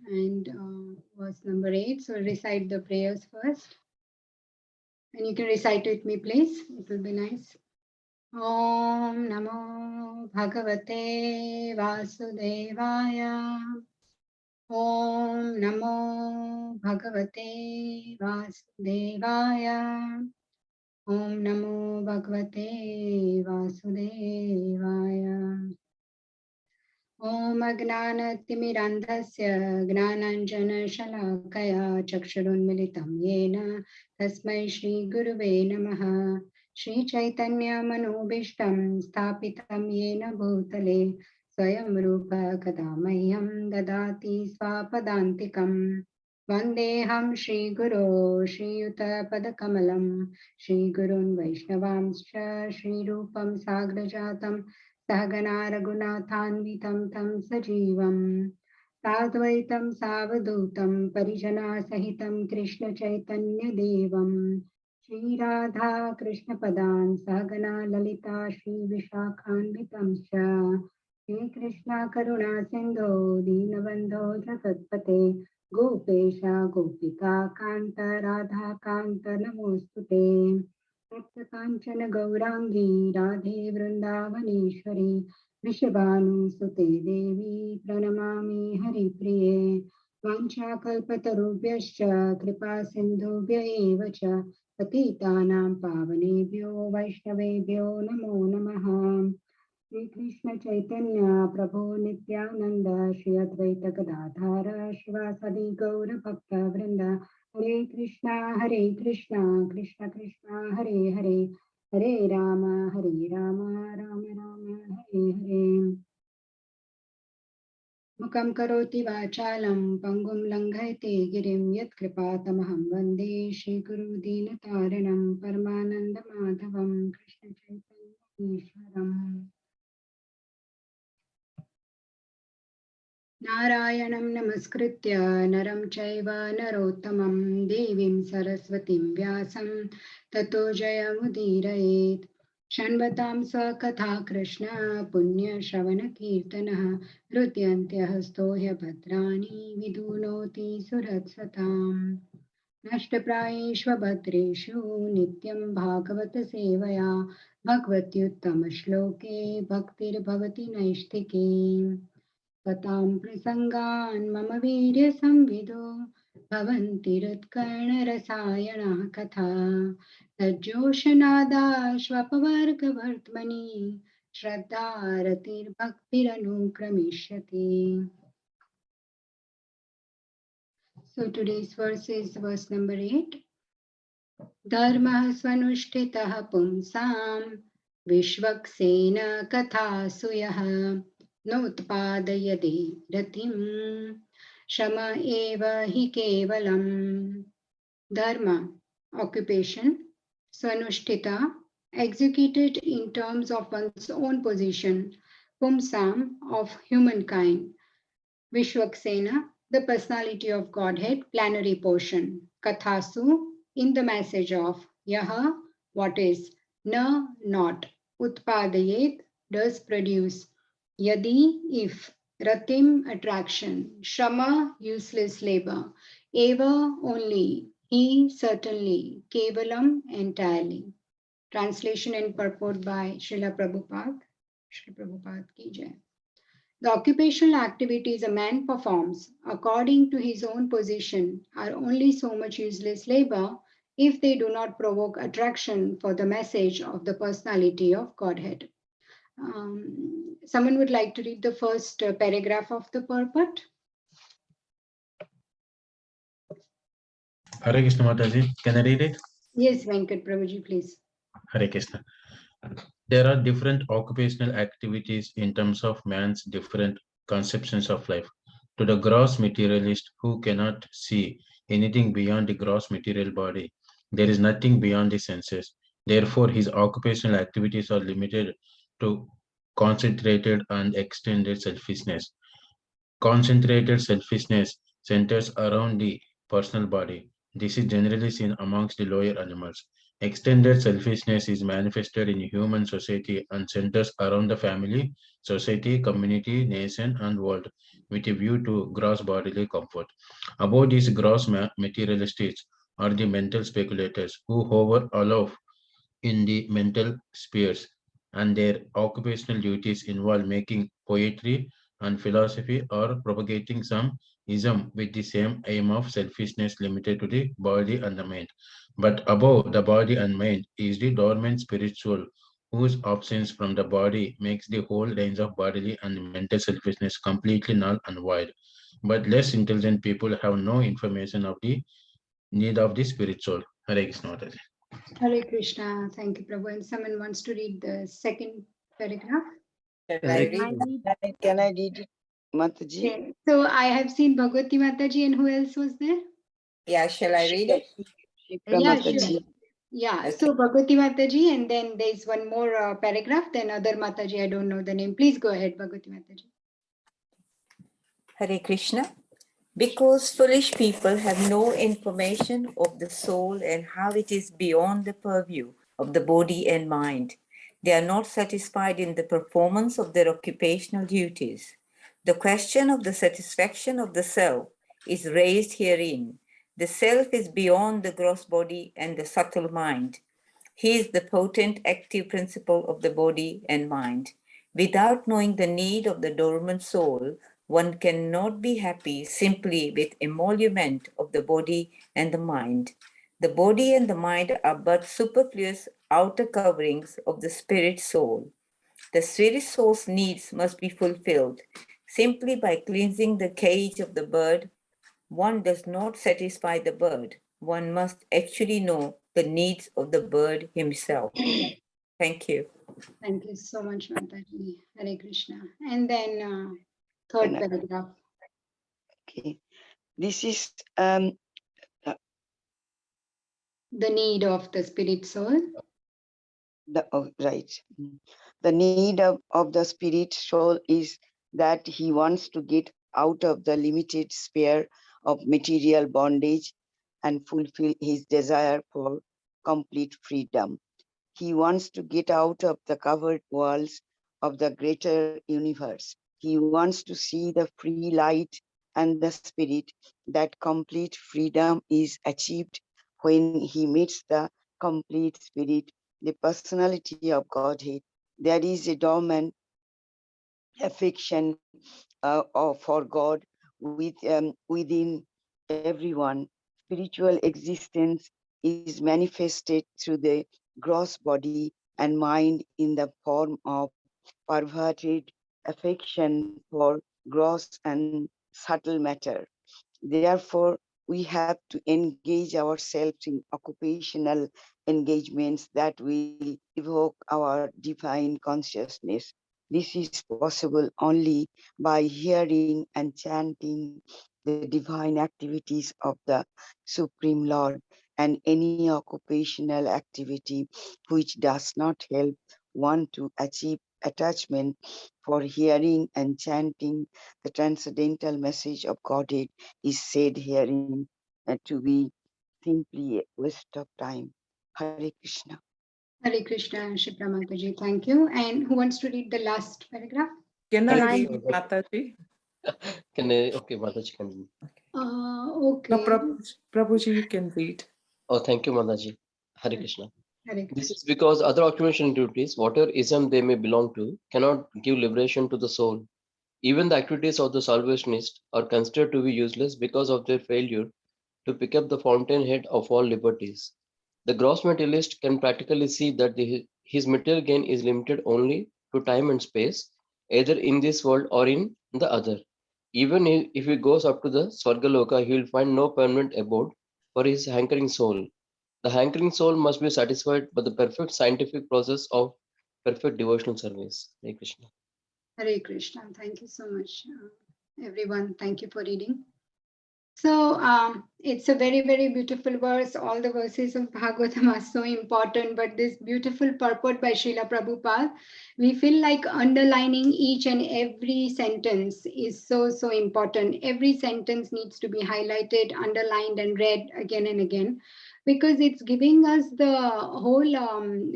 And verse number 8. So recite the prayers first. And you can recite it with me, please. It will be nice. Om Namo Bhagavate Vasudevaya. Om Namo Bhagavate Vasudevaya. Om Namo Bhagavate Vasudevaya. Om Agnanatimirandhasya Gnananjana-shalakaya Chakshurunmilitam Yena Tasmai Shri Guruve Namaha. Shri Chaitanya Manobishtam Sthapitam Yena Bhutale Swayam Rupa Kadamahyam Dadati Swapadantikam. Vandeham Shri Guru Shri Yuta Padakamalam Shri Gurun Vaishnavamscha Shri Rupam Sagrajatam सहगना रघुनाथान्वितं तं सजीवं साद्वैतं सावधूतं परिजना सहितं कृष्ण चैतन्य देवं श्रीराधा कृष्णपदान् सहगना ललिता श्री विशाखान्वितं च श्रीकृष्ण करुणा सिन्धो दीनबन्धो जगत्पते गोपेश गोपिका कान्त राधा कान्त नमोऽस्तुते सप्तकाञ्चन गौराङ्गी राधे वृन्दावनेश्वरी वृषभानुसुते देवी प्रणमामि हरिप्रिये वाञ्छाकल्पतरुभ्यश्च कृपा सिन्धुभ्य एव च पतितानां पावनेभ्यो वैष्णवेभ्यो नमो नमः। श्रीकृष्ण चैतन्य प्रभो नित्यानंद श्री अद्वैत गदाधर शिवासादि गौर भक्त वृंद हरे कृष्णा कृष्ण कृष्ण हरे हरे हरे राम राम राम हरे हरे। मुखं करोति वाचालं पंगुं लङ्घयते गिरिं यत्कृपातमहं वन्दे श्रीगुरु दीनतारिणं परमानन्दमाधवं कृष्ण चैतन्येश्वरम्। नारायणं नमस्कृत्य नरं चैव नरोत्तमं देवीं सरस्वतीं व्यासं ततो जयमुदीरयेत्। शृण्वतां स्वकथा कृष्ण पुण्यश्रवणकीर्तनः हृद्यन्त्यहस्तो ह्यभद्राणि विधुनोति सुरत्सताम्। नष्टप्रायेष्व भद्रेषु नित्यं भागवत सेवया भगवत्युत्तमश्लोके भक्तिर्भवति नैष्ठिकी। कथां प्रसङ्गान् मम वीर्यसंविदो भवन्तिरुत्कर्णरसायनः कथा तज्जोषनादाश्वपवर्गवर्त्मनि श्रद्धारतिर्भक्तिरनुक्रमिष्यति। So today's verse is verse number 8. Dharmah swanushthitah pumsam vishvaksena kathasu yah नोत्पादयति रतिं शम एव हि केवलम। Dharma, occupation, swanushtita, executed in terms of one's own position, pumsam, of humankind, vishwaksena, the personality of Godhead, plenary portion, kathasu, in the message of yaha, what is, na, not, utpadayet, does produce, yadi, if, ratim, attraction, shrama, useless labor, eva, only, he, certainly, kevalam, entirely. Translation and purport by Srila Prabhupada. Srila Prabhupada ki jai. The occupational activities a man performs according to his own position are only so much useless labor if they do not provoke attraction for the message of the personality of Godhead. Someone would like to read the first paragraph of the purport? Hare Krishna Mataji, can I read it? Yes, Venkat Prabhuji, please. Hare Krishna. There are different occupational activities in terms of man's different conceptions of life. To the gross materialist who cannot see anything beyond the gross material body, there is nothing beyond the senses. Therefore, his occupational activities are limited to concentrated and extended selfishness. Concentrated selfishness centers around the personal body. This is generally seen amongst the lower animals. Extended selfishness is manifested in human society and centers around the family, society, community, nation, and world with a view to gross bodily comfort. Above these gross materialists are the mental speculators who hover aloft in the mental spheres, and their occupational duties involve making poetry and philosophy or propagating some ism with the same aim of selfishness limited to the body and the mind. But above the body and mind is the dormant spiritual, whose absence from the body makes the whole range of bodily and mental selfishness completely null and void. But less intelligent people have no information of the need of the spiritual. Hare Krishna Mataji. Hare Krishna. Thank you, Prabhu. And someone wants to read the second paragraph. Can I read it, Mataji? Okay. So I have seen Bhagavati Mataji, and who else was there? Yeah, shall I read it? Shikha Yeah, Mataji. sure. Yeah, Okay. so Bhagavati Mataji, and then there's one more paragraph, then other Mataji, I don't know the name. Please go ahead, Bhagavati Mataji. Hare Krishna. Because foolish people have no information of the soul and how it is beyond the purview of the body and mind, they are not satisfied in the performance of their occupational duties. The question of the satisfaction of the self is raised herein. The self is beyond the gross body and the subtle mind. He is the potent active principle of the body and mind. Without knowing the need of the dormant soul, one cannot be happy simply with emolument of the body and the mind. The body and the mind are but superfluous outer coverings of the spirit soul. The spirit soul's needs must be fulfilled. Simply by cleansing the cage of the bird, one does not satisfy the bird. One must actually know the needs of the bird himself. Thank you. Thank you so much, Mataji. Hare Krishna. And then third Can I- paragraph. Okay. This is The need of the spirit soul. right. The need of the spirit soul is that he wants to get out of the limited sphere of material bondage and fulfill his desire for complete freedom. He wants to get out of the covered walls of the greater universe. He wants to see the free light and the spirit. That complete freedom is achieved when he meets the complete spirit, the personality of Godhead. There is a dormant affection for God within everyone. Spiritual existence is manifested through the gross body and mind in the form of perverted affection for gross and subtle matter. Therefore, we have to engage ourselves in occupational engagements that will evoke our divine consciousness. This is possible only by hearing and chanting the divine activities of the Supreme Lord, and any occupational activity which does not help one to achieve attachment for hearing and chanting the transcendental message of Godhead is said herein to be simply a waste of time. Hare Krishna. Hare Krishna, Shikha Mataji. Thank you. And who wants to read the last paragraph? Can Hare I read Krishna. Mataji? Can I? Okay, Mataji can. Okay. No, Prabhuji, you can read. Oh, thank you, Mataji. Hare Krishna. Hare This Krishna. is because other occupation duties, whatever ism they may belong to, cannot give liberation to the soul. Even the activities of the salvationist are considered to be useless because of their failure to pick up the fountainhead of all liberties. The gross materialist can practically see that his material gain is limited only to time and space, either in this world or in the other. Even if he goes up to the Swargaloka, he will find no permanent abode for his hankering soul. The hankering soul must be satisfied by the perfect scientific process of perfect devotional service. Hare Krishna. Hare Krishna. Thank you so much, everyone. Thank you for reading. So it's a very, very beautiful verse. All the verses of Bhagavatam are so important, but this beautiful purport by Srila Prabhupada, we feel like underlining each and every sentence is so, so important. Every sentence needs to be highlighted, underlined, and read again and again. because it's giving us the whole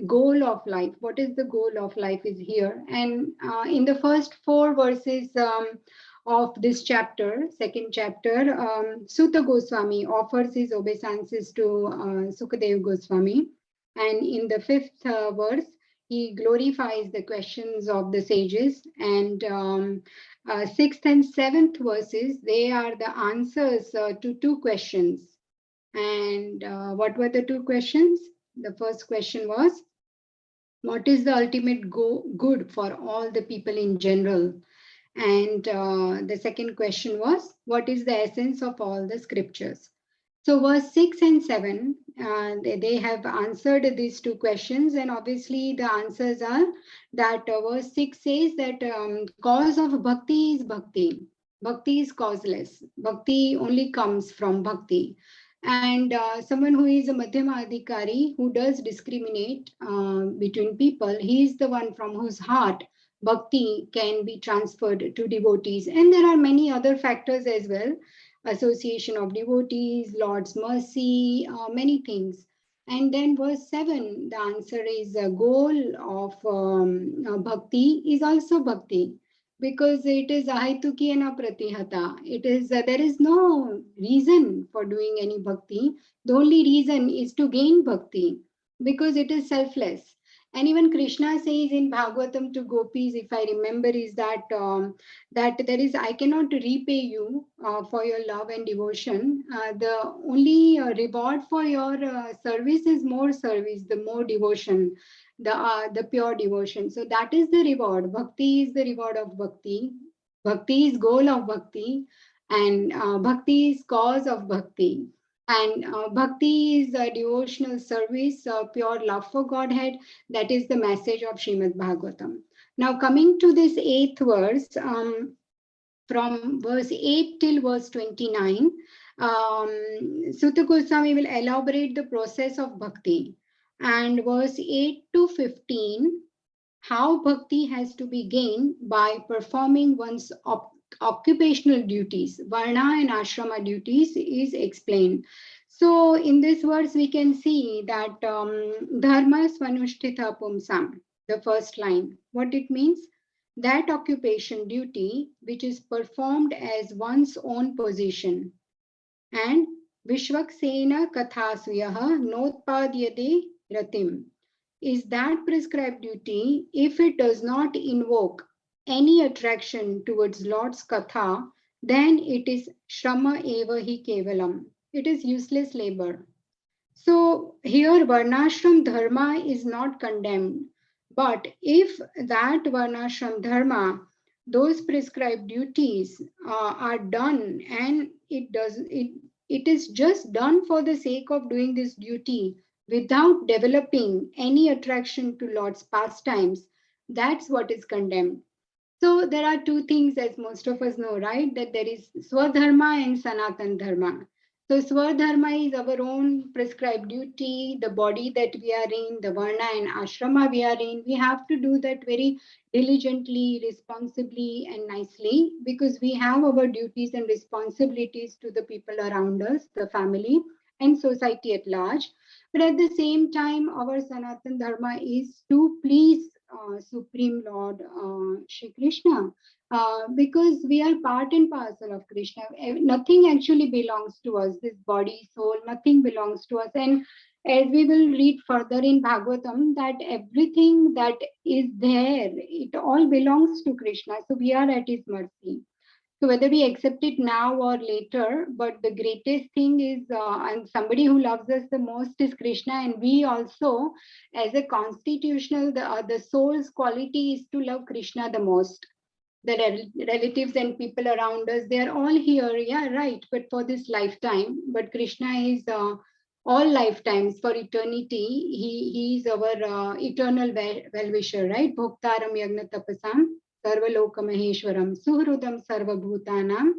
goal of life. What is the goal of life is here. And in the first 4 verses of this chapter, second chapter, Sutta Goswami offers his obeisances to Sukadeva Goswami. And in the 5th verse, he glorifies the questions of the sages. And 6th and 7th verses, they are the answers to 2 questions. And what were the 2 questions? The first question was, what is the ultimate good for all the people in general? And the second question was, what is the essence of all the scriptures? So verse 6 and 7, they have answered these 2 questions. And obviously the answers are that verse 6 says that cause of bhakti is bhakti. Bhakti is causeless. Bhakti only comes from bhakti. And someone who is a Madhyama Adhikari, who does discriminate between people, he is the one from whose heart bhakti can be transferred to devotees. And there are many other factors as well. Association of devotees, Lord's mercy, many things. And then verse 7, the answer is a goal of bhakti is also bhakti, because it is ahaituki and apratihata. It is there is no reason for doing any bhakti. The only reason is to gain bhakti, because it is selfless. And even Krishna says in Bhagavatam to gopis, if I remember, is that that there is, I cannot repay you for your love and devotion. The only reward for your service is more service, the more devotion, the pure devotion. So that is the reward. Bhakti is the reward of bhakti. Bhakti is goal of bhakti, and bhakti is cause of bhakti. And bhakti is a devotional service, pure love for Godhead. That is the message of Srimad Bhagavatam. Now coming to this 8th verse, from verse 8 till verse 29, Sutta Goswami will elaborate the process of bhakti. And verse 8 to 15, how bhakti has to be gained by performing one's occupational duties, varna and ashrama duties, is explained. So in this verse, we can see that dharma svanushtita pumsam, the first line, what it means, that occupation duty which is performed as one's own position. And vishvaksena kathasuyaha notpadyate ratim, is that prescribed duty if it does not invoke any attraction towards Lord's katha, then it is shrama eva hi kevalam. It is useless labor. So here varnashram dharma is not condemned. But if that varnashram dharma, those prescribed duties are done, and it is just done for the sake of doing this duty without developing any attraction to Lord's pastimes, that's what is condemned. So there are 2 things, as most of us know, right? That there is Swadharma and Sanatan Dharma. So Swadharma is our own prescribed duty, the body that we are in, the Varna and Ashrama we are in. We have to do that very diligently, responsibly, and nicely, because we have our duties and responsibilities to the people around us, the family and society at large. But at the same time, our Sanatan Dharma is to please Supreme Lord Shri Krishna, because we are part and parcel of Krishna. Nothing actually belongs to us, this body, soul, nothing belongs to us. And as we will read further in Bhagavatam, that everything that is there, it all belongs to Krishna. So we are at his mercy. So whether we accept it now or later, but the greatest thing is, and somebody who loves us the most is Krishna, and we also, as a constitutional, the soul's quality is to love Krishna the most. The relatives and people around us, they are all here, yeah, right, but for this lifetime. But Krishna is all lifetimes, for eternity. He is our eternal well-wisher, right? Bhoktaram yagna tapasam sarvaloka maheshwaram suhrudam sarvabhutanam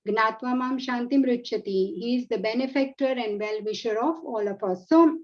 gnatva mam shantim ruchyati. He is the benefactor and well-wisher of all of us. So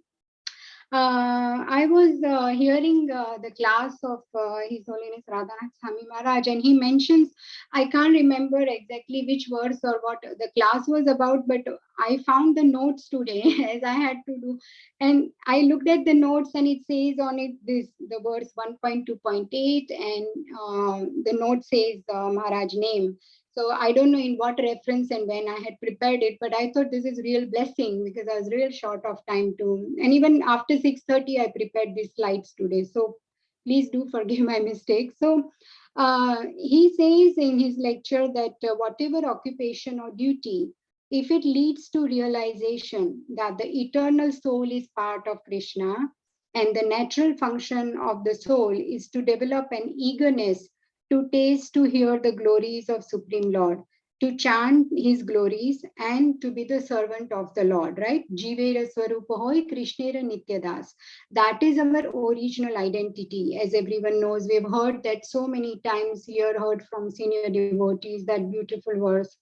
I was hearing the class of His Holiness Radhanath Swami Maharaj, and he mentions, I can't remember exactly which verse or what the class was about, but I found the notes today as I had to do. And I looked at the notes, and it says on it this, the verse 1.2.8, and the note says Maharaj name. So I don't know in what reference and when I had prepared it, but I thought this is real blessing because I was real short of time to, and even after 6:30, I prepared these slides today. So please do forgive my mistake. So he says in his lecture that whatever occupation or duty, if it leads to realization that the eternal soul is part of Krishna, and the natural function of the soul is to develop an eagerness to taste, to hear the glories of Supreme Lord, to chant his glories, and to be the servant of the Lord, right? Jivera Swarupa Hoy Krishnera Nityadas. That is our original identity. As everyone knows, we've heard that so many times here, heard from senior devotees, that beautiful verse.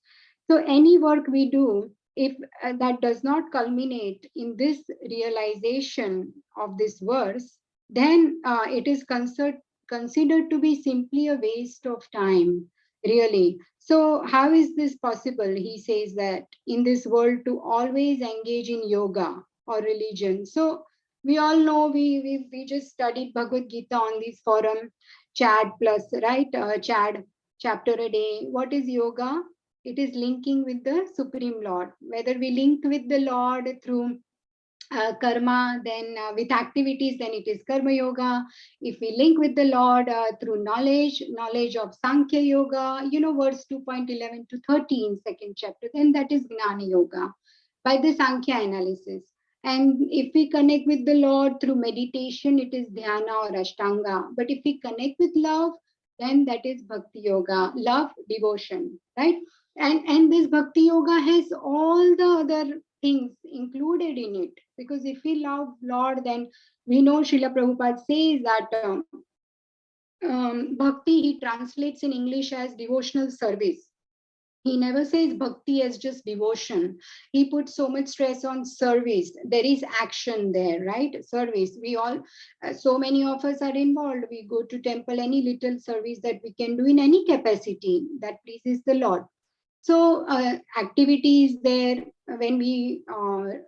So any work we do, if that does not culminate in this realization of this verse, then it is considered to be simply a waste of time, really. So how is this possible? He says that in this world to always engage in yoga or religion. So we all know, we just studied Bhagavad-Gita on this forum, Chad plus, right? Chad chapter a day. What is yoga? It is linking with the Supreme Lord. Whether we link with the Lord through karma, then with activities, then it is karma yoga. If we link with the Lord through knowledge of Sankhya yoga, verse 2.11 to 13, second chapter, then that is Gnana yoga by the Sankhya analysis. And if we connect with the Lord through meditation, it is dhyana or ashtanga. But if we connect with love, then that is bhakti yoga, love, devotion, right? And this bhakti yoga has all the other things included in it, because if we love Lord, then we know Srila Prabhupada says that bhakti he translates in English as devotional service. He never says bhakti as just devotion. He puts so much stress on service. There is action there, right? Service. We all, so many of us are involved. We go to temple, any little service that we can do in any capacity that pleases the Lord. So activity is there. When we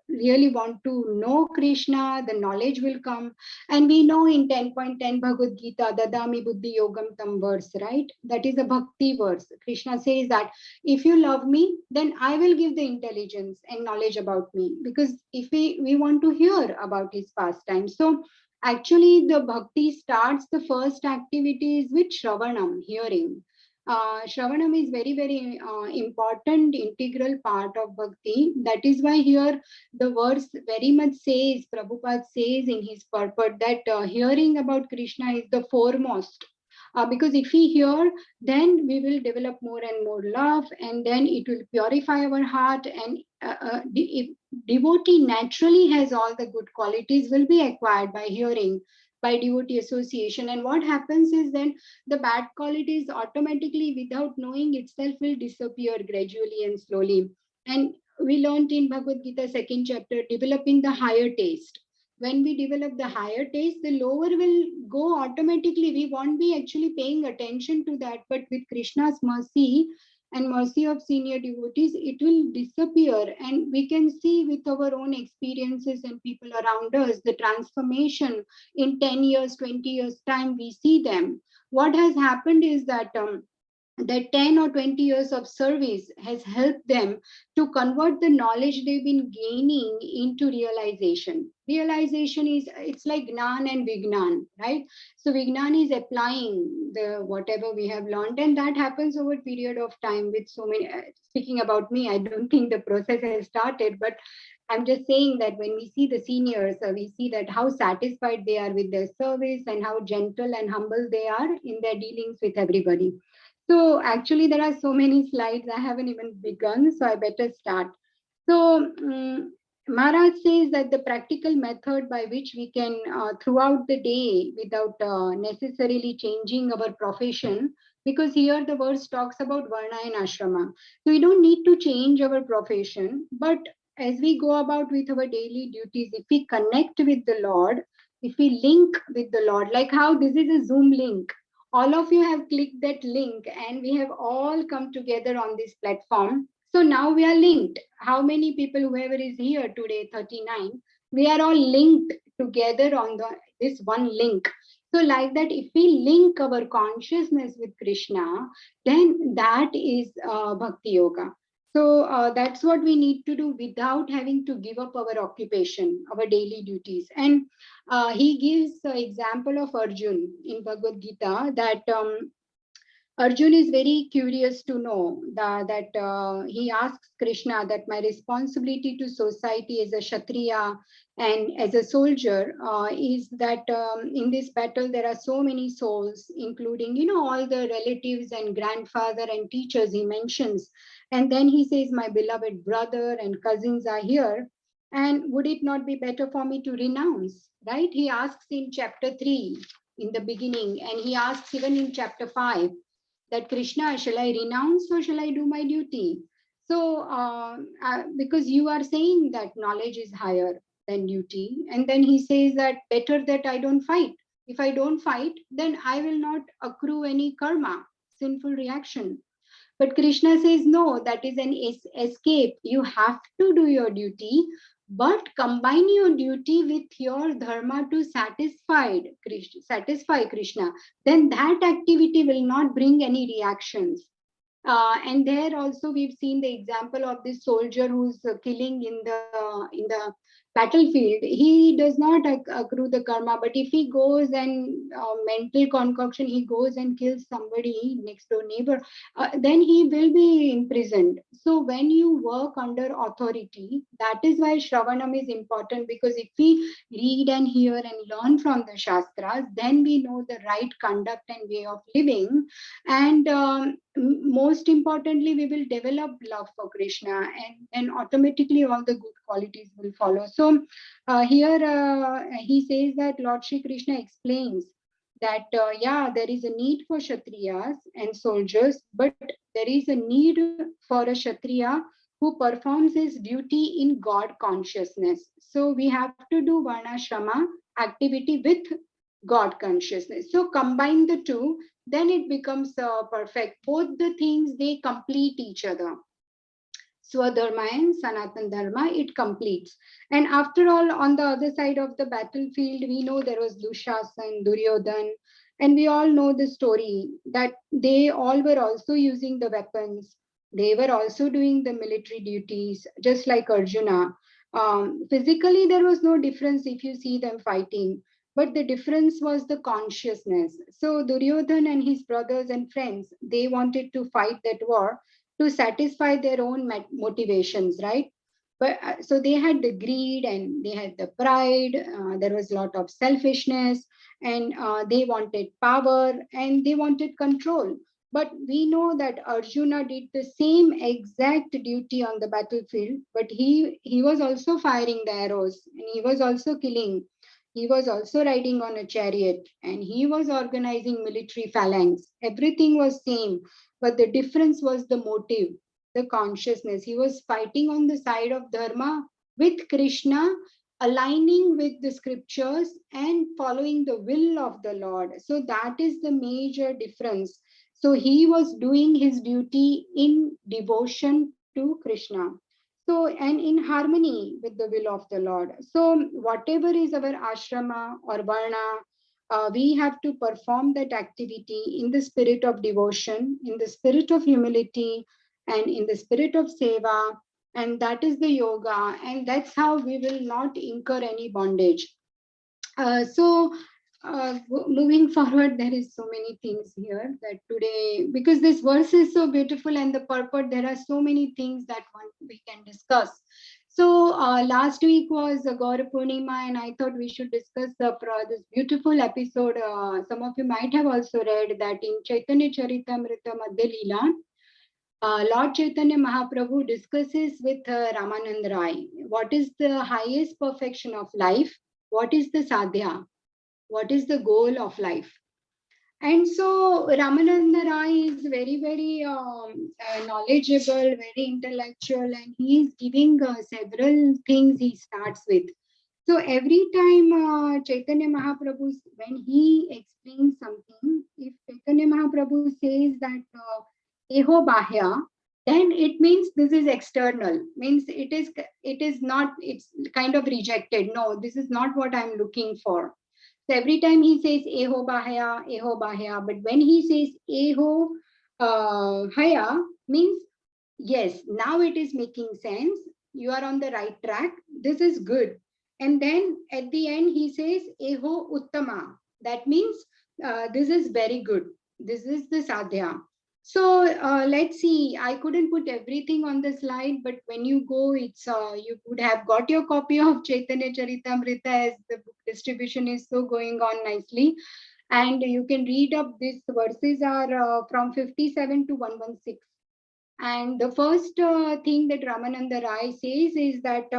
really want to know Krishna, the knowledge will come. And we know in 10.10 Bhagavad Gita, Dadami Buddhi Yogam Tam verse, right? That is a bhakti verse. Krishna says that if you love me, then I will give the intelligence and knowledge about me. Because if we want to hear about his pastimes. So actually the bhakti starts, the first activities with Shravanam, hearing. Shravanam is very, very important, integral part of bhakti. That is why here the verse very much says, Prabhupada says in his purport that hearing about Krishna is the foremost. Because if we hear, then we will develop more and more love, and then it will purify our heart. And if devotee naturally has all the good qualities, will be acquired by hearing, by devotee association. And what happens is then the bad qualities automatically, without knowing itself, will disappear gradually and slowly. And we learned in Bhagavad Gita, second chapter, developing the higher taste. When we develop the higher taste, the lower will go automatically. We won't be actually paying attention to that. But with Krishna's mercy and mercy of senior devotees, it will disappear. And we can see with our own experiences and people around us, the transformation in 10 years, 20 years time, we see them. What has happened is that that 10 or 20 years of service has helped them to convert the knowledge they've been gaining into realization. Realization is, it's like Gnan and Vignan, right? So Vignan is applying the whatever we have learned, and that happens over a period of time with so many. Speaking about me, I don't think the process has started, but I'm just saying that when we see the seniors, we see that how satisfied they are with their service and how gentle and humble they are in their dealings with everybody. So actually, there are so many slides. I haven't even begun, so I better start. So Maharaj says that the practical method by which we can, throughout the day, without necessarily changing our profession, because here the verse talks about Varna and Ashrama. So we don't need to change our profession, but as we go about with our daily duties, if we connect with the Lord, if we link with the Lord, like how this is a Zoom link, all of you have clicked that link and we have all come together on this platform. So now we are linked. How many people, whoever is here today, 39, we are all linked together on this one link. So like that, if we link our consciousness with Krishna, then that is Bhakti Yoga. So that's what we need to do without having to give up our occupation, our daily duties. And he gives the example of Arjuna in Bhagavad-Gita that Arjuna is very curious to know that he asks Krishna that my responsibility to society as a Kshatriya and as a soldier is that in this battle there are so many souls, including, all the relatives and grandfather and teachers he mentions. And then he says, my beloved brother and cousins are here. And would it not be better for me to renounce? Right? He asks in chapter 3 in the beginning, and he asks even in chapter 5 that Krishna, shall I renounce or shall I do my duty? So, because you are saying that knowledge is higher than duty, and then he says that better that I don't fight. If I don't fight, then I will not accrue any karma, sinful reaction. But Krishna says, no, that is an escape. You have to do your duty, but combine your duty with your dharma to satisfy Krishna. Then that activity will not bring any reactions. And there also we've seen the example of this soldier who's killing in the battlefield. He does not accrue the karma, but if he goes and mental concoction, he goes and kills somebody next door neighbor, then he will be imprisoned. So when you work under authority, that is why Shravanam is important, because if we read and hear and learn from the Shastras, then we know the right conduct and way of living. And most importantly, we will develop love for Krishna, and automatically all the good qualities will follow. So here he says that Lord Shri Krishna explains that there is a need for Kshatriyas and soldiers, but there is a need for a Kshatriya who performs his duty in God consciousness. So we have to do Varnashrama activity with God consciousness. So combine the two, then it becomes perfect. Both the things, they complete each other. Swadharma and Sanatan Dharma, it completes. And after all, on the other side of the battlefield, we know there was Dushasan, Duryodhan, and we all know the story that they all were also using the weapons. They were also doing the military duties, just like Arjuna. Physically, there was no difference if you see them fighting, but the difference was the consciousness. So Duryodhan and his brothers and friends, they wanted to fight that war to satisfy their own motivations, right? But so they had the greed and they had the pride. There was a lot of selfishness, and they wanted power and they wanted control. But we know that Arjuna did the same exact duty on the battlefield, but he was also firing the arrows, and he was also killing. He was also riding on a chariot, and he was organizing military phalanx. Everything was same, but the difference was the motive, the consciousness. He was fighting on the side of Dharma with Krishna, aligning with the scriptures and following the will of the Lord. So that is the major difference. So he was doing his duty in devotion to Krishna. So, and in harmony with the will of the Lord. So, whatever is our ashrama or varna, we have to perform that activity in the spirit of devotion, in the spirit of humility, and in the spirit of seva. And that is the yoga. And that's how we will not incur any bondage. Moving forward, there is so many things here that today, because this verse is so beautiful and the purport, there are so many things that we can discuss. So last week was Gaura Purnima, and I thought we should discuss this beautiful episode. Some of you might have also read that in Chaitanya Charitamrita Madhya Leela, Lord Chaitanya Mahaprabhu discusses with Ramanand Rai what is the highest perfection of life, what is the sadhya, what is the goal of life. And so Ramananda Rai is very, very knowledgeable, very intellectual, and he is giving several things he starts with. So every time Chaitanya Mahaprabhu, when he explains something, if Chaitanya Mahaprabhu says that Eho Bahya, then it means this is external, means it is not, it's kind of rejected. No, this is not what I'm looking for. So every time he says Eho Bahya, but when he says Eho Haya, means yes, now it is making sense. You are on the right track. This is good. And then at the end, he says Eho Uttama. That means this is very good. This is the sadhya. So let's see. I couldn't put everything on the slide, but when you go, it's you would have got your copy of Chaitanya Charitamrita, as the book distribution is so going on nicely. And you can read up. These verses are from 57 to 116. And the first thing that Ramananda Rai says is that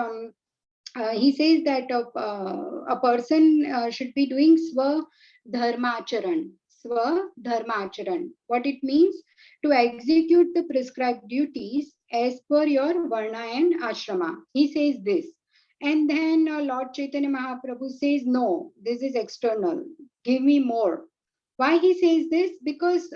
he says that a person should be doing Swa Dharma Acharan. What it means? To execute the prescribed duties as per your Varna and Ashrama. He says this. And then Lord Chaitanya Mahaprabhu says, no, this is external. Give me more. Why he says this? Because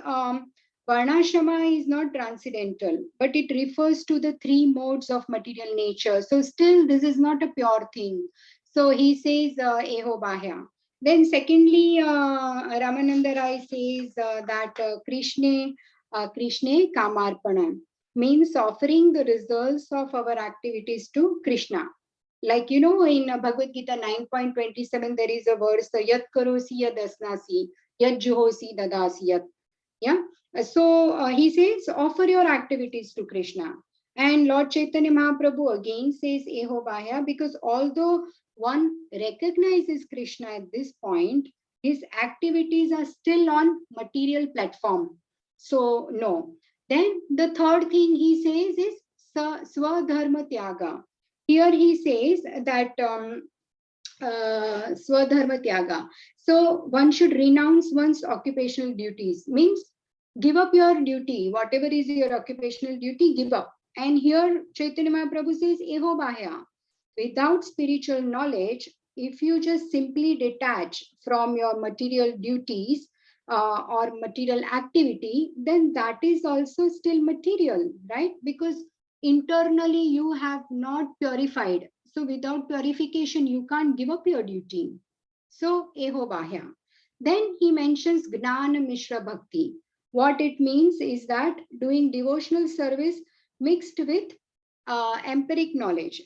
Varnashrama is not transcendental, but it refers to the three modes of material nature. So still, this is not a pure thing. So he says, Eho Bahya. Then secondly, Ramananda Rai says that Krishna Kamarpana means offering the results of our activities to Krishna. Like, you know, in Bhagavad-Gita 9.27, there is a verse, Yat karosi yad asnasi, yad juhosi dadasi yat. Yeah. So he says, offer your activities to Krishna. And Lord Chaitanya Mahaprabhu again says, Eho Bahya, because although one recognizes Krishna at this point, his activities are still on material platform. So no. Then the third thing he says is Swadharma Tyaga. Here he says that Swadharma Tyaga. So one should renounce one's occupational duties. Means give up your duty. Whatever is your occupational duty, give up. And here Chaitanya Mahaprabhu says, Eho Bahya. Without spiritual knowledge, if you just simply detach from your material duties or material activity, then that is also still material, right? Because internally you have not purified. So without purification, you can't give up your duty. So, Eho Bahya. Then he mentions Gnana Mishra Bhakti. What it means is that doing devotional service mixed with empiric knowledge,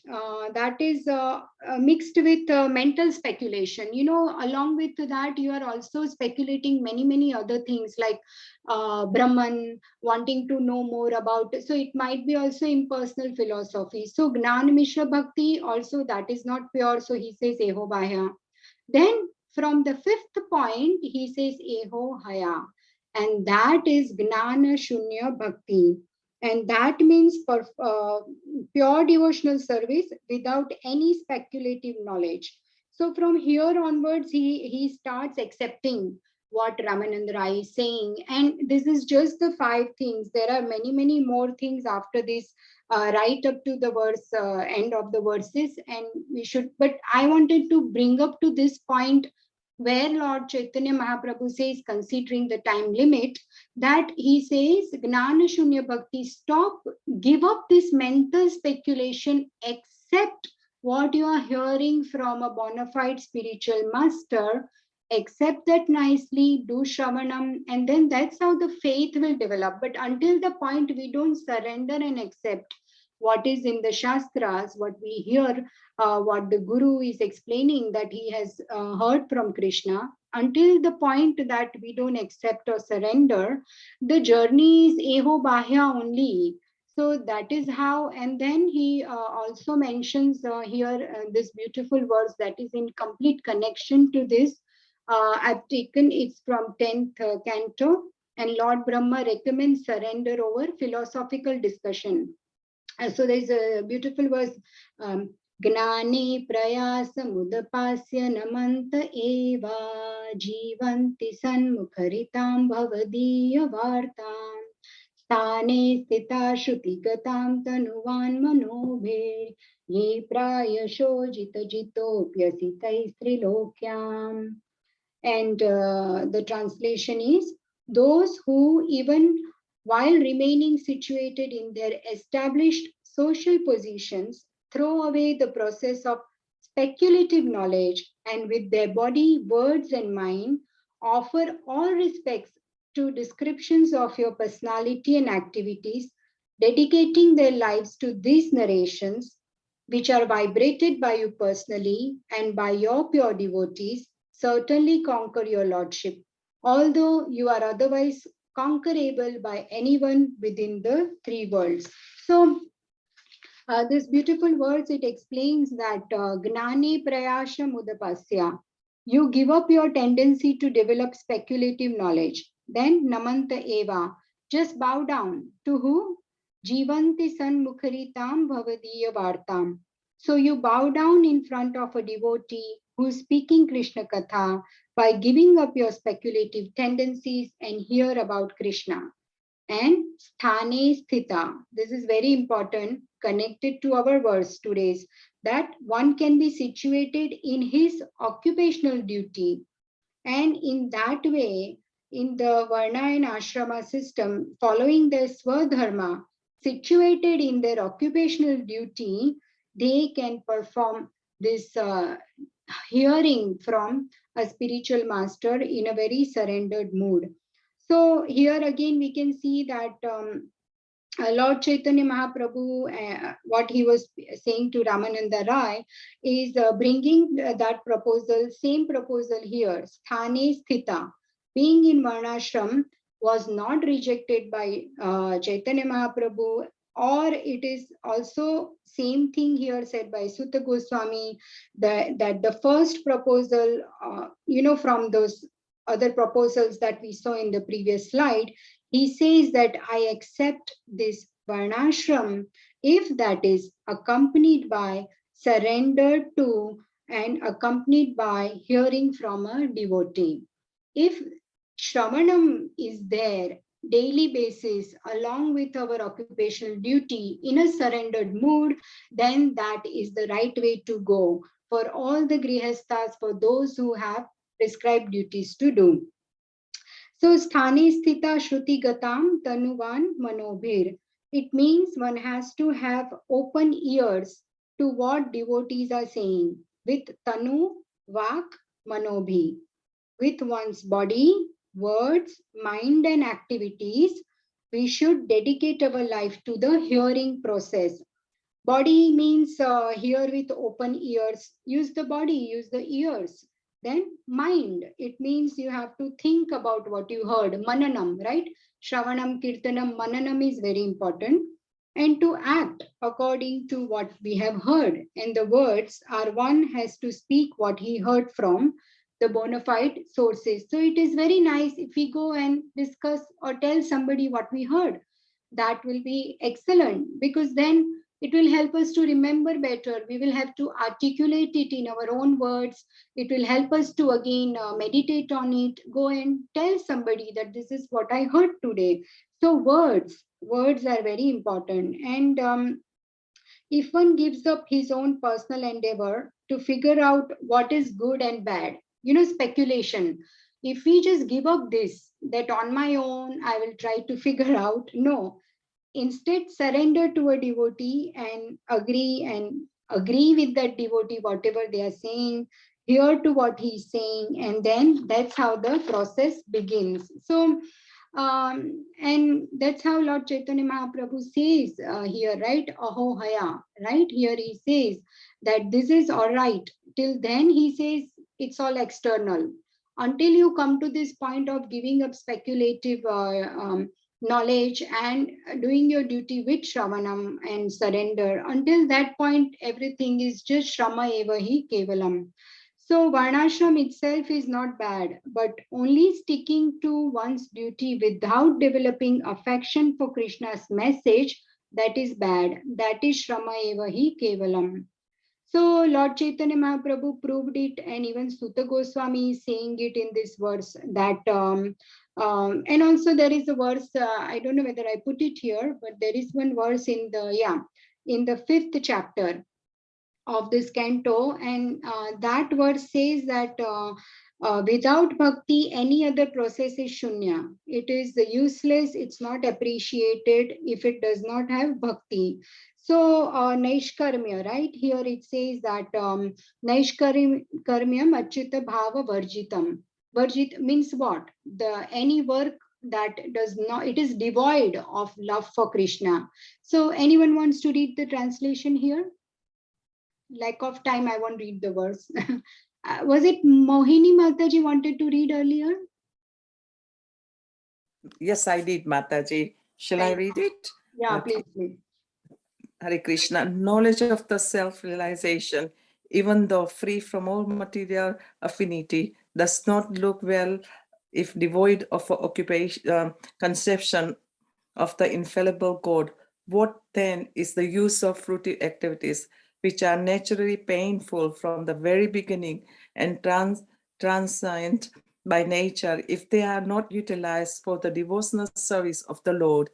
that is mixed with mental speculation. You know, along with that, you are also speculating many other things like Brahman, wanting to know more about. So it might be also impersonal philosophy. So Gnan Mishra Bhakti also, that is not pure. So he says Eho Bahya. Then from the fifth point, he says Eho Haya, and that is Gnana Shunya Bhakti. And that means pure devotional service without any speculative knowledge. So from here onwards, he starts accepting what Ramananda Rai is saying. And this is just the 5 things. There are many more things after this, right up to the verse, end of the verses. And we should, but I wanted to bring up to this point where Lord Chaitanya Mahaprabhu says, considering the time limit, that he says, Gnana Shunya Bhakti, stop, give up this mental speculation, accept what you are hearing from a bona fide spiritual master, accept that nicely, do Shravanam, and then that's how the faith will develop. But until the point we don't surrender and accept what is in the Shastras, what we hear, what the Guru is explaining that he has heard from Krishna, until the point that we don't accept or surrender, the journey is Eho Bahya only. So that is how, and then he also mentions here this beautiful verse that is in complete connection to this. I've taken it from 10th canto, and Lord Brahma recommends surrender over philosophical discussion. So there's a beautiful verse, Gnani prayasa mudapasya namanta eva जीवन्ति सन्मुखरितां भवदीयवार्ताम् स्थाने स्थिता श्रुतिगतां तनुवान् मनोभिर् ये प्रायशो जितजितोऽप्यसितैस्त्रिलोक्याम्. And the translation is, those who even while remaining situated in their established social positions throw away the process of speculative knowledge and with their body, words and mind offer all respects to descriptions of your personality and activities, dedicating their lives to these narrations, which are vibrated by you personally and by your pure devotees, certainly conquer your lordship, although you are otherwise conquerable by anyone within the three worlds. So this beautiful words, it explains that gnane prayasha mudapasya, you give up your tendency to develop speculative knowledge. Then namanta eva, just bow down to who? Jivanti sanmukharitam bhavadiya vartam. So you bow down in front of a devotee who is speaking Krishna Katha by giving up your speculative tendencies and hear about Krishna. And sthane sthita, this is very important, connected to our verse today's, that one can be situated in his occupational duty. And in that way, in the Varna and Ashrama system, following their Swadharma, situated in their occupational duty, they can perform this hearing from a spiritual master in a very surrendered mood. So here again, we can see that Lord Chaitanya Mahaprabhu, what he was saying to Ramananda Rai is bringing that proposal, same proposal here, Sthane Sthita, being in Varnashram was not rejected by Chaitanya Mahaprabhu, or it is also same thing here said by Sutta Goswami, that the first proposal, from those other proposals that we saw in the previous slide, he says that I accept this varnashram if that is accompanied by surrender to and accompanied by hearing from a devotee. If Shravanam is there daily basis along with our occupational duty in a surrendered mood, then that is the right way to go for all the grihasthas, for those who have prescribed duties to do. So sthani sthita shruti gatam tanuvan manobhir. It means one has to have open ears to what devotees are saying with tanu, vak, manobhi. With one's body, words, mind and activities, we should dedicate our life to the hearing process. Body means hear with open ears. Use the body, use the ears. Then mind, it means you have to think about what you heard. Mananam, right? Shravanam, Kirtanam, Mananam is very important. And to act according to what we have heard. And the words are one has to speak what he heard from the bona fide sources. So it is very nice if we go and discuss or tell somebody what we heard. That will be excellent, because then it will help us to remember better. We will have to articulate it in our own words. It will help us to again meditate on it, go and tell somebody that this is what I heard today. So words are very important. And if one gives up his own personal endeavor to figure out what is good and bad, speculation. If we just give up this, that on my own, I will try to figure out, no, instead surrender to a devotee and agree with that devotee whatever they are saying, hear to what he's saying, and then that's how the process begins. So and that's how Lord Chaitanya Mahaprabhu says here, right? Aho haya, right? Here he says that this is all right. Till then he says it's all external. Until you come to this point of giving up speculative knowledge and doing your duty with Shravanam and surrender, until that point, everything is just Shrama eva hi kevalam. So Varnashram itself is not bad, but only sticking to one's duty without developing affection for Krishna's message, that is bad. That is Shrama eva hi kevalam. So Lord Chaitanya Mahaprabhu proved it, and even Sutta Goswami is saying it in this verse that and also there is a verse, I don't know whether I put it here, but there is one verse in the 5th chapter of this canto, and that verse says that without bhakti, any other process is shunya. It is useless, it's not appreciated if it does not have bhakti. So, Naishkarmya, right? Here it says that Naishkarmyam Achyuta Bhava Varjitam. Varjit means what? The any work that does not, it is devoid of love for Krishna. So, anyone wants to read the translation here? Lack of time, I won't read the verse. Was it Mohini Mataji wanted to read earlier? Yes, I did, Mataji. Shall I read it? Yeah, Okay. please. Hare Krishna. Knowledge of the self-realization, even though free from all material affinity, does not look well if devoid of occupation, conception of the infallible God. What then is the use of fruitive activities, which are naturally painful from the very beginning and transient by nature, if they are not utilized for the devotional service of the Lord?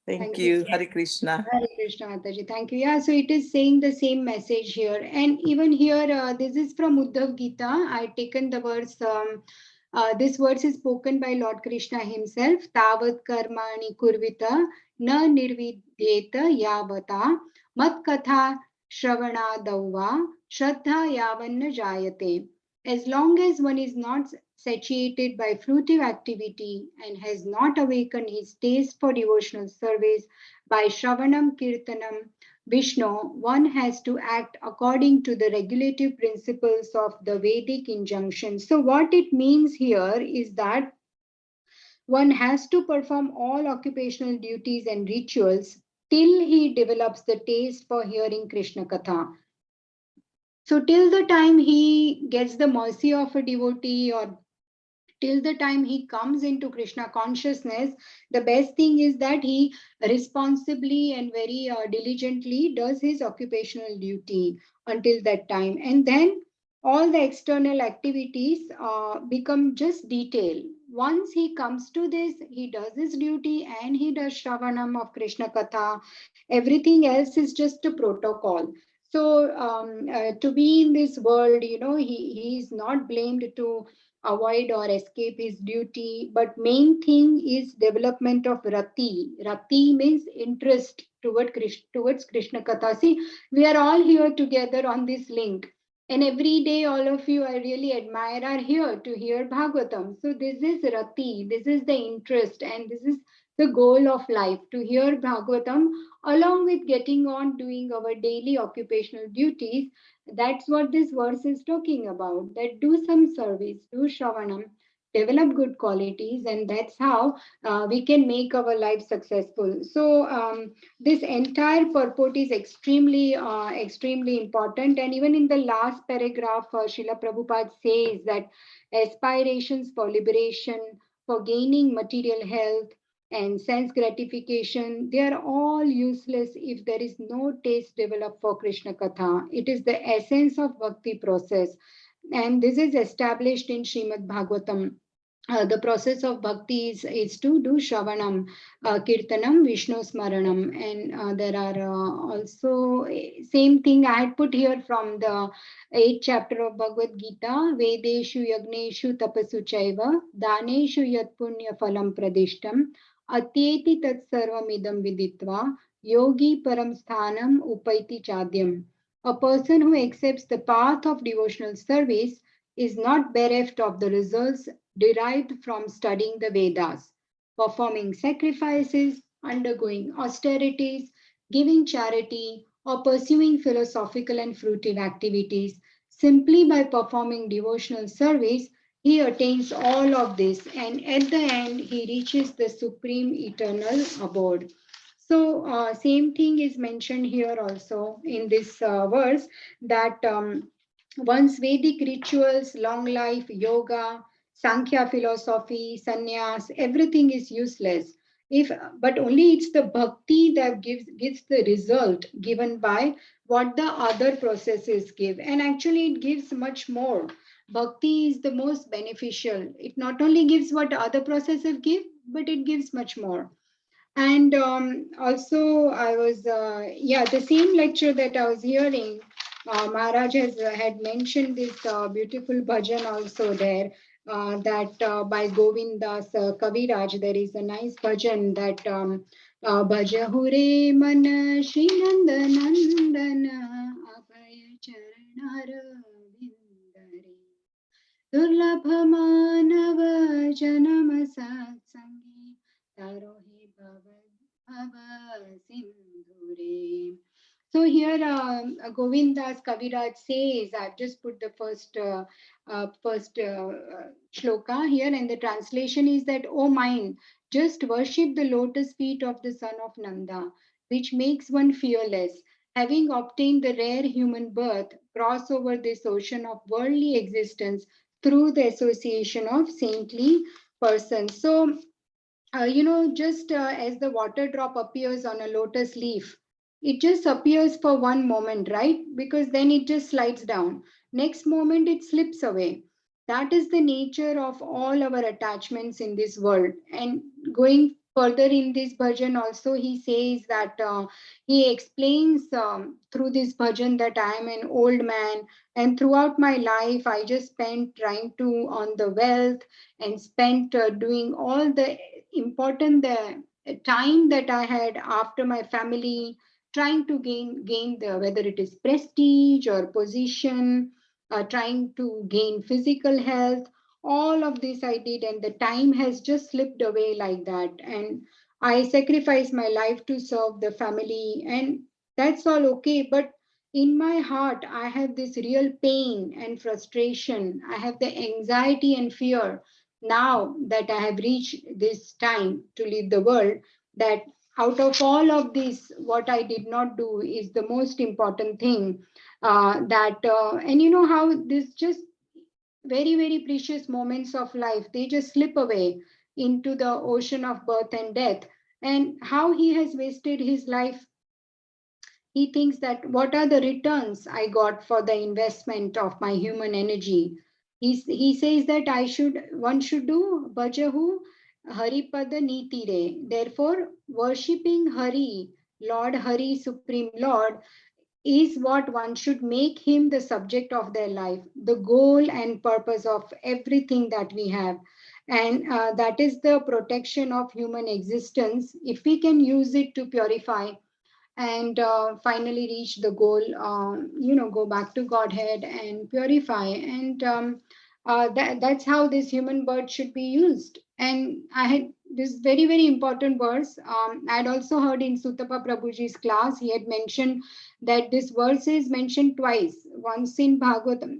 Thank you. Hare Krishna. Hare Krishna, Mataji. Thank you. Yeah, so it is saying the same message here. And even here, this is from Uddhav Gita. I taken the verse. This verse is spoken by Lord Krishna himself. Tavat karmani kurvita na nirvidyeta yavata mat katha shravana dauva shraddha yavanna jayate. As long as one is not satiated by fruitive activity and has not awakened his taste for devotional service, by Shravanam Kirtanam Vishnu, one has to act according to the regulative principles of the Vedic injunction. So, what it means here is that one has to perform all occupational duties and rituals till he develops the taste for hearing Krishna Katha. So, till the time he gets the mercy of a devotee, or till the time he comes into Krishna consciousness, the best thing is that he responsibly and very diligently does his occupational duty until that time. And then all the external activities become just detail. Once he comes to this, he does his duty and he does Shravanam of Krishna Katha. Everything else is just a protocol. So to be in this world, he is not blamed to avoid or escape his duty, but main thing is development of rati. Rati means interest towards Krishna Katha. See, we are all here together on this link, and every day all of you I really admire are here to hear Bhagavatam. So this is rati, this is the interest, and this is the goal of life, to hear Bhagavatam along with getting on doing our daily occupational duties. That's what this verse is talking about, that do some service, do Shravanam, develop good qualities, and that's how we can make our life successful. So this entire purport is extremely important. And even in the last paragraph, Srila Prabhupada says that aspirations for liberation, for gaining material health, and sense gratification, they are all useless if there is no taste developed for Krishna Katha. It is the essence of bhakti process. And this is established in Srimad Bhagavatam. The process of bhakti is to do Shravanam, Kirtanam, Vishnu Smaranam. And there are also, same thing I had put here from the 8th chapter of Bhagavad-Gita, Vedeshu Yagneshu Tapasu Chaiva, Daneshu Yat Punya Phalam Pradishtam, Atyeti Tat Sarvamidam Viditva, Yogi Param Sthanam Upaiti Chadyam. A person who accepts the path of devotional service is not bereft of the results derived from studying the Vedas, performing sacrifices, undergoing austerities, giving charity, or pursuing philosophical and fruitive activities. Simply by performing devotional service, he attains all of this, and at the end, he reaches the supreme eternal abode. So, same thing is mentioned here also in this verse, that once Vedic rituals, long life, yoga, Sankhya philosophy, sannyas, everything is useless. But only it's the bhakti that gives the result given by what the other processes give. And actually it gives much more. Bhakti is the most beneficial. It not only gives what other processes give, but it gives much more. And also, I was, the same lecture that I was hearing, Maharaj had mentioned this beautiful bhajan also there, that by Govindas Kaviraj, there is a nice bhajan that Bhajahu man Shri Nanda Nandana Abhay Charanar Vindare दुर्लभ मानव जन्म सत्संगी तारो हे भव सिंधुरे. So here Govindas Kaviraj says, I've just put the first shloka here, and the translation is that, O mind, just worship the lotus feet of the son of Nanda, which makes one fearless. Having obtained the rare human birth, cross over this ocean of worldly existence through the association of saintly persons. So, just as the water drop appears on a lotus leaf, it just appears for one moment, right? Because then it just slides down. Next moment, it slips away. That is the nature of all our attachments in this world. And going further in this bhajan, also, he says that he explains through this bhajan that I am an old man, and throughout my life, I just spent trying to on the wealth and spent doing all the important the time that I had after my family, trying to gain the whether it is prestige or position, trying to gain physical health. All of this I did, and the time has just slipped away like that. And I sacrificed my life to serve the family, and that's all okay. But in my heart, I have this real pain and frustration. I have the anxiety and fear now that I have reached this time to leave the world, that out of all of this, what I did not do is the most important thing. And you know how this just very, very precious moments of life, they just slip away into the ocean of birth and death. And how he has wasted his life, he thinks that what are the returns I got for the investment of my human energy. He says that one should do Bhajahu Haripada Niti Re. Therefore, worshipping Hari, Lord Hari, Supreme Lord, is what one should make him the subject of their life, the goal and purpose of everything that we have. And that is the protection of human existence. If we can use it to purify and finally reach the goal, go back to Godhead and purify. And that's how this human birth should be used. And I had this very, very important verse. I had also heard in Sutapa Prabhuji's class, he had mentioned that this verse is mentioned twice. Once in Bhagavatam,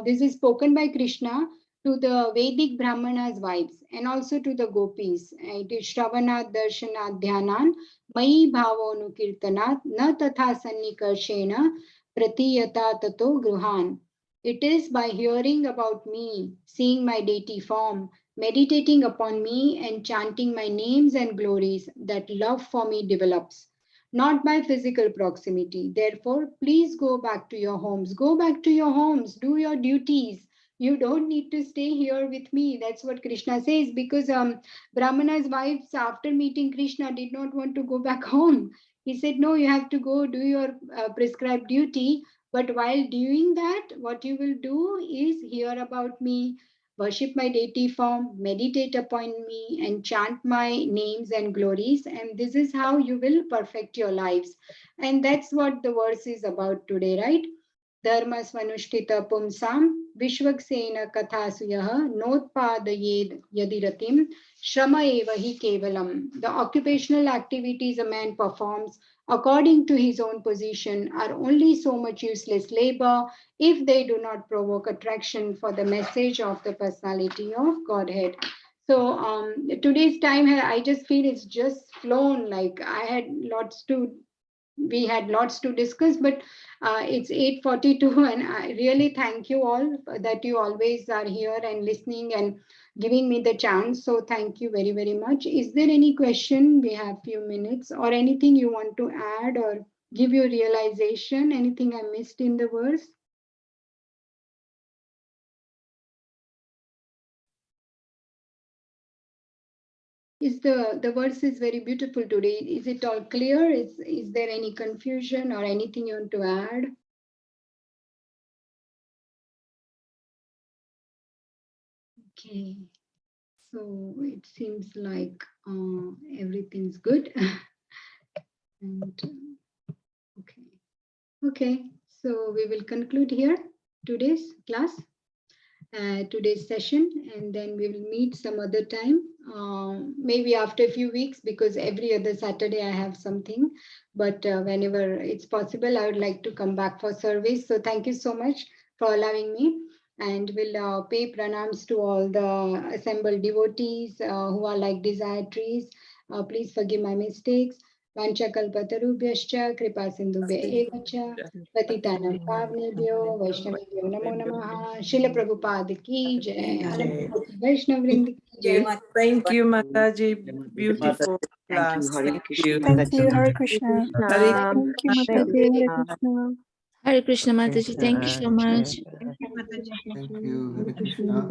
this is spoken by Krishna to the Vedic Brahmanas' wives and also to the gopis. It is Shravanat Darshanat Dhyanan Mai Bhavonukirtanat na tatha sannikarshena pratiyata tato gruhan. It is by hearing about me, seeing my deity form, meditating upon me, and chanting my names and glories that love for me develops, not by physical proximity. Therefore, please go back to your homes. Go back to your homes, do your duties. You don't need to stay here with me. That's what Krishna says, because Brahmana's wives, after meeting Krishna, did not want to go back home. He said, no, you have to go do your prescribed duty. But while doing that, what you will do is hear about me, worship my deity form, meditate upon me, and chant my names and glories. And this is how you will perfect your lives. And that's what the verse is about today, right? Dharma svanushtita pumsam vishvaksena kathasuyah notpadayed yadiratim shrama eva hi kevalam. The occupational activities a man performs according to his own position are only so much useless labor if they do not provoke attraction for the message of the personality of Godhead. So today's time, I just feel it's just flown. Like I had lots to we had lots to discuss, but it's 8:42, and I really thank you all that you always are here and listening and giving me the chance. So thank you very, very much. Is there any question? We have few minutes, or anything you want to add or give your realization, anything I missed in the verse? Is the verse is very beautiful today. Is it all clear? Is there any confusion or anything you want to add? Okay, so it seems like everything's good. And okay, so we will conclude here today's class, today's session, and then we will meet some other time, maybe after a few weeks, because every other Saturday I have something, but whenever it's possible, I would like to come back for service. So thank you so much for allowing me, and we'll pay pranams to all the assembled devotees who are like desired trees. Please forgive my mistakes. Vanchakalpatarubhyascha kripa sindhubhya eva cha पतितानां पावनेभ्यो वैष्णवेभ्यो नमो नमः. शिल प्रभुपाद की जय. अनंत वैष्णव वृंद की जय. Thank you, Mataji. Beautiful Thank you, class. Hare Thank Krishna, you. Thank you, Mataji. Hare Krishna. Hare Thank you, Krishna. Mataji. Hare Krishna. Hare Krishna Mataji, thank you so much. Thank you, Mataji. Thank you, Hare Krishna.